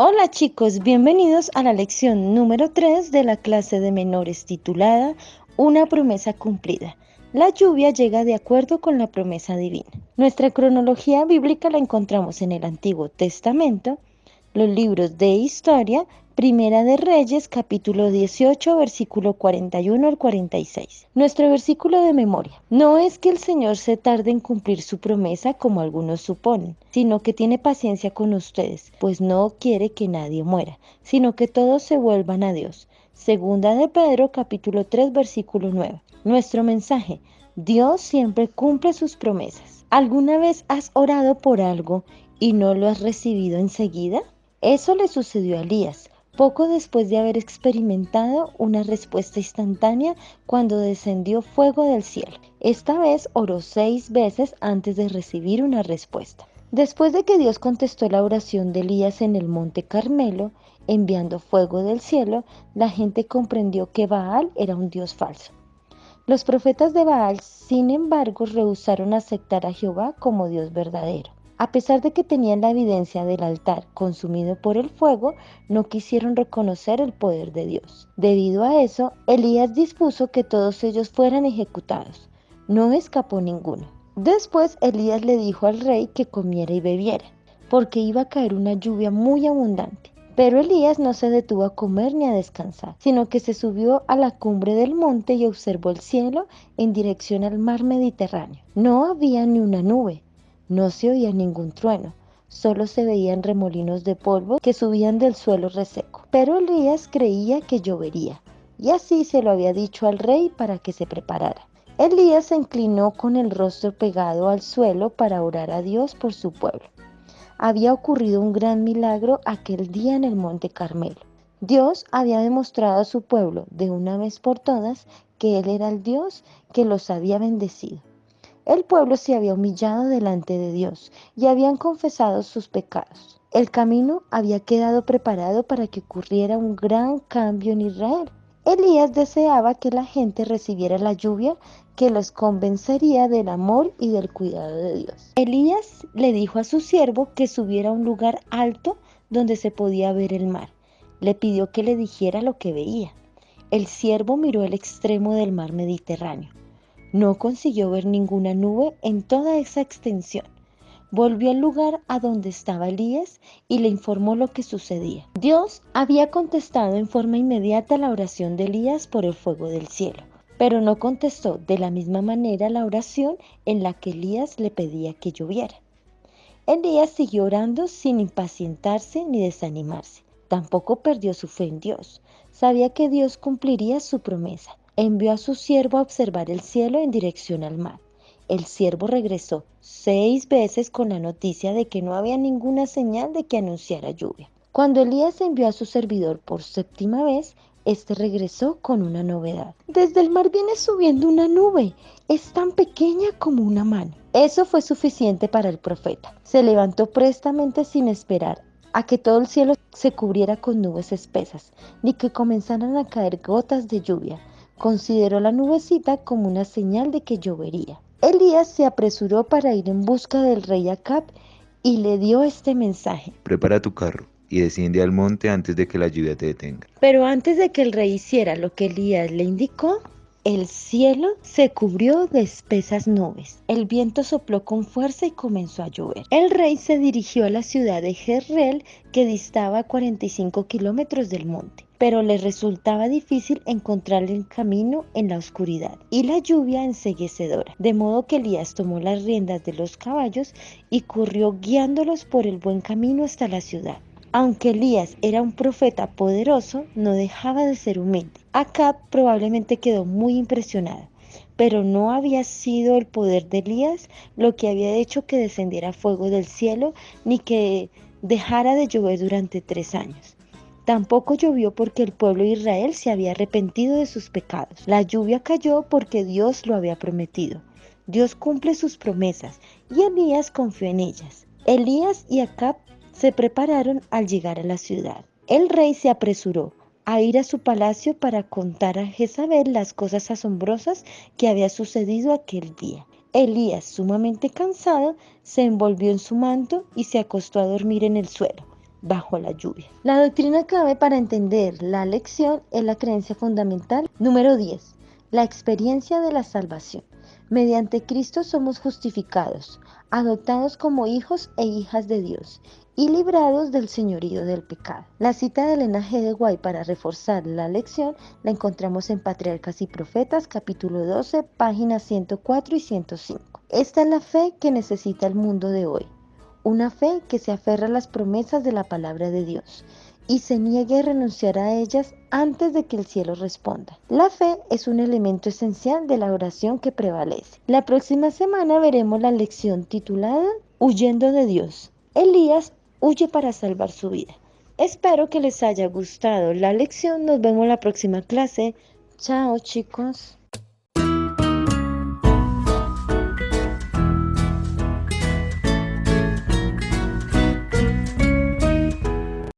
Hola chicos, bienvenidos a la lección número 3 de la clase de menores titulada Una promesa cumplida. La lluvia llega de acuerdo con la promesa divina. Nuestra cronología bíblica la encontramos en el Antiguo Testamento, los libros de historia, Primera de Reyes, capítulo 18, versículo 41 al 46. Nuestro versículo de memoria. No es que el Señor se tarde en cumplir su promesa como algunos suponen, sino que tiene paciencia con ustedes, pues no quiere que nadie muera, sino que todos se vuelvan a Dios. Segunda de Pedro, capítulo 3, versículo 9. Nuestro mensaje. Dios siempre cumple sus promesas. ¿Alguna vez has orado por algo y no lo has recibido enseguida? Eso le sucedió a Elías, poco después de haber experimentado una respuesta instantánea cuando descendió fuego del cielo. Esta vez oró 6 veces antes de recibir una respuesta. Después de que Dios contestó la oración de Elías en el monte Carmelo, enviando fuego del cielo, la gente comprendió que Baal era un dios falso. Los profetas de Baal, sin embargo, rehusaron aceptar a Jehová como Dios verdadero. A pesar de que tenían la evidencia del altar consumido por el fuego, no quisieron reconocer el poder de Dios. Debido a eso, Elías dispuso que todos ellos fueran ejecutados. No escapó ninguno. Después Elías le dijo al rey que comiera y bebiera, porque iba a caer una lluvia muy abundante. Pero Elías no se detuvo a comer ni a descansar, sino que se subió a la cumbre del monte y observó el cielo en dirección al mar Mediterráneo. No había ni una nube, no se oía ningún trueno, solo se veían remolinos de polvo que subían del suelo reseco. Pero Elías creía que llovería, y así se lo había dicho al rey para que se preparara. Elías se inclinó con el rostro pegado al suelo para orar a Dios por su pueblo. Había ocurrido un gran milagro aquel día en el monte Carmelo. Dios había demostrado a su pueblo de una vez por todas que Él era el Dios que los había bendecido. El pueblo se había humillado delante de Dios y habían confesado sus pecados. El camino había quedado preparado para que ocurriera un gran cambio en Israel. Elías deseaba que la gente recibiera la lluvia que los convencería del amor y del cuidado de Dios. Elías le dijo a su siervo que subiera a un lugar alto donde se podía ver el mar. Le pidió que le dijera lo que veía. El siervo miró el extremo del mar Mediterráneo. No consiguió ver ninguna nube en toda esa extensión. Volvió al lugar a donde estaba Elías y le informó lo que sucedía. Dios había contestado en forma inmediata la oración de Elías por el fuego del cielo, pero no contestó de la misma manera la oración en la que Elías le pedía que lloviera. Elías siguió orando sin impacientarse ni desanimarse. Tampoco perdió su fe en Dios. Sabía que Dios cumpliría su promesa. Envió a su siervo a observar el cielo en dirección al mar. El siervo regresó 6 veces con la noticia de que no había ninguna señal de que anunciara lluvia. Cuando Elías envió a su servidor por 7ª vez, este regresó con una novedad. Desde el mar viene subiendo una nube. Es tan pequeña como una mano. Eso fue suficiente para el profeta. Se levantó prestamente sin esperar a que todo el cielo se cubriera con nubes espesas, ni que comenzaran a caer gotas de lluvia. Consideró la nubecita como una señal de que llovería. Elías se apresuró para ir en busca del rey Acab y le dio este mensaje. Prepara tu carro y desciende al monte antes de que la lluvia te detenga. Pero antes de que el rey hiciera lo que Elías le indicó, el cielo se cubrió de espesas nubes. El viento sopló con fuerza y comenzó a llover. El rey se dirigió a la ciudad de Jezreel, que distaba a 45 kilómetros del monte, pero le resultaba difícil encontrar el camino en la oscuridad y la lluvia enceguecedora. De modo que Elías tomó las riendas de los caballos y corrió guiándolos por el buen camino hasta la ciudad. Aunque Elías era un profeta poderoso, no dejaba de ser humilde. Acab probablemente quedó muy impresionado, pero no había sido el poder de Elías lo que había hecho que descendiera fuego del cielo, ni que dejara de llover durante 3 años. Tampoco llovió porque el pueblo de Israel se había arrepentido de sus pecados. La lluvia cayó porque Dios lo había prometido. Dios cumple sus promesas y Elías confió en ellas. Elías y Acab se prepararon al llegar a la ciudad. El rey se apresuró a ir a su palacio para contar a Jezabel las cosas asombrosas que había sucedido aquel día. Elías, sumamente cansado, se envolvió en su manto y se acostó a dormir en el suelo. bajo la lluvia. La doctrina clave para entender la lección es la creencia fundamental número 10, la experiencia de la salvación. Mediante Cristo somos justificados, adoptados como hijos e hijas de Dios y librados del señorío del pecado. La cita de Elena G. de White para reforzar la lección la encontramos en Patriarcas y Profetas, capítulo 12, páginas 104 y 105. Esta es la fe que necesita el mundo de hoy. Una fe que se aferra a las promesas de la palabra de Dios y se niegue a renunciar a ellas antes de que el cielo responda. La fe es un elemento esencial de la oración que prevalece. La próxima semana veremos la lección titulada Huyendo de Dios. Elías huye para salvar su vida. Espero que les haya gustado la lección. Nos vemos en la próxima clase. Chao, chicos.